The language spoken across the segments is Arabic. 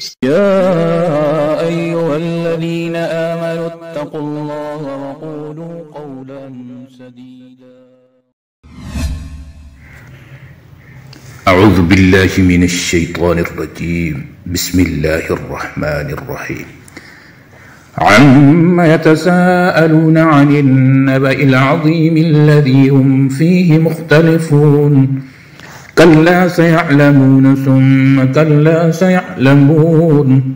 يا أيها الذين آمنوا اتقوا الله وقولوا قولا سديدا. أعوذ بالله من الشيطان الرجيم. بسم الله الرحمن الرحيم. عما يتساءلون عن النبأ العظيم الذي هم فيه مختلفون كلا سيعلمون ثم كلا سيعلمون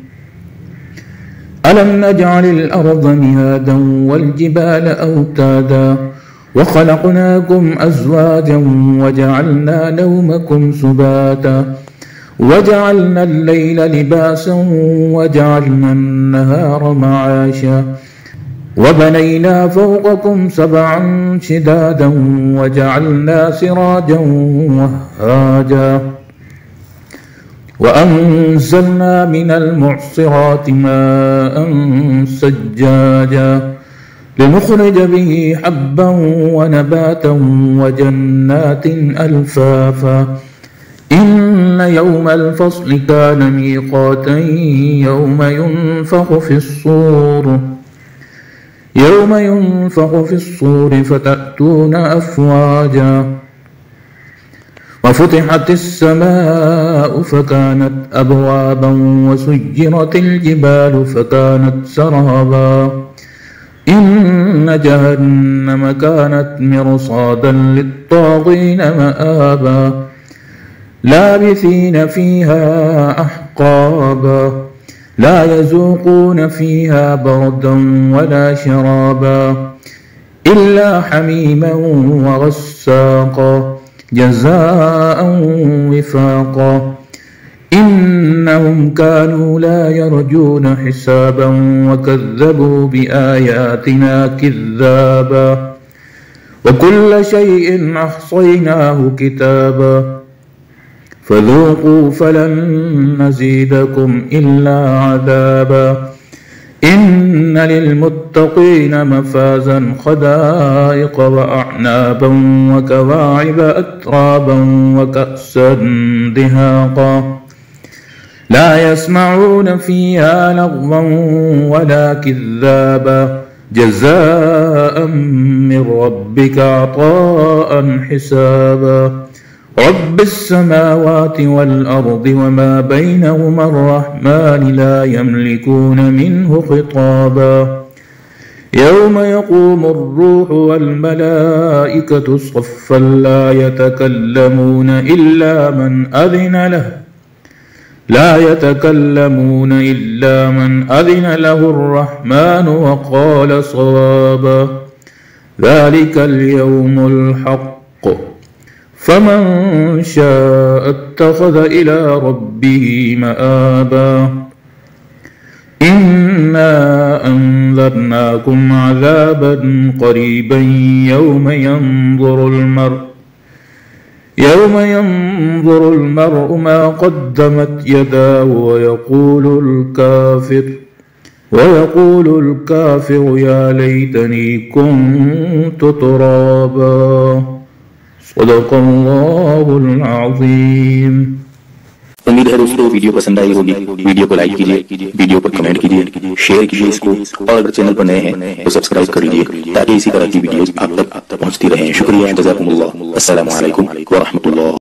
ألم نجعل الأرض مهادا والجبال أوتادا وخلقناكم أزواجا وجعلنا نومكم سباتا وجعلنا الليل لباسا وجعلنا النهار معاشا وبنينا فوقكم سبعا شدادا وجعلنا سراجا وهاجا وأنزلنا من المعصرات ماء سجاجا لنخرج به حبا ونباتا وجنات ألفافا إن يوم الفصل كان ميقاتا يوم ينفخ في الصور فتأتون أفواجا وفتحت السماء فكانت أبوابا وسجرت الجبال فكانت سرابا إن جهنم كانت مرصادا للطاغين مآبا لابثين فيها أحقابا لا يذوقون فيها بردا ولا شرابا إلا حميما وغساقا جزاء وفاقا إنهم كانوا لا يرجون حسابا وكذبوا بآياتنا كذابا وكل شيء أحصيناه كتابا فذوقوا فلن نزيدكم إلا عذابا إن للمتقين مفازا حدائق وأعنابا وكواعب أترابا وكأسا دهاقا لا يسمعون فيها لغوا ولا كذابا جزاء من ربك عطاء حسابا رب السماوات والأرض وما بينهما الرحمن لا يملكون منه خطابا يوم يقوم الروح والملائكة صفا لا يتكلمون إلا من أذن له الرحمن وقال صوابا ذلك اليوم الحق فمن شاء اتخذ إلى ربه مآبا إنا أنذرناكم عذابا قريبا يوم ينظر المرء ما قدمت يداه ويقول الكافر يا ليتني كنت ترابا صدق الله العظيم। उम्मीद है दोस्तों वीडियो पसंद आई होगी। वीडियो को लाइक कीजिए, वीडियो पर कमेंट कीजिए, शेयर कीजिए इसको, और अगर चैनल पर नए हैं तो सब्सक्राइब कर लीजिए ताकि इसी तरह की वीडियोस आप तक पहुंचती रहें। शुक्रिया, जज़ाकुमुल्लाह। अस्सलामु अलैकुम व रहमतुल्लाह।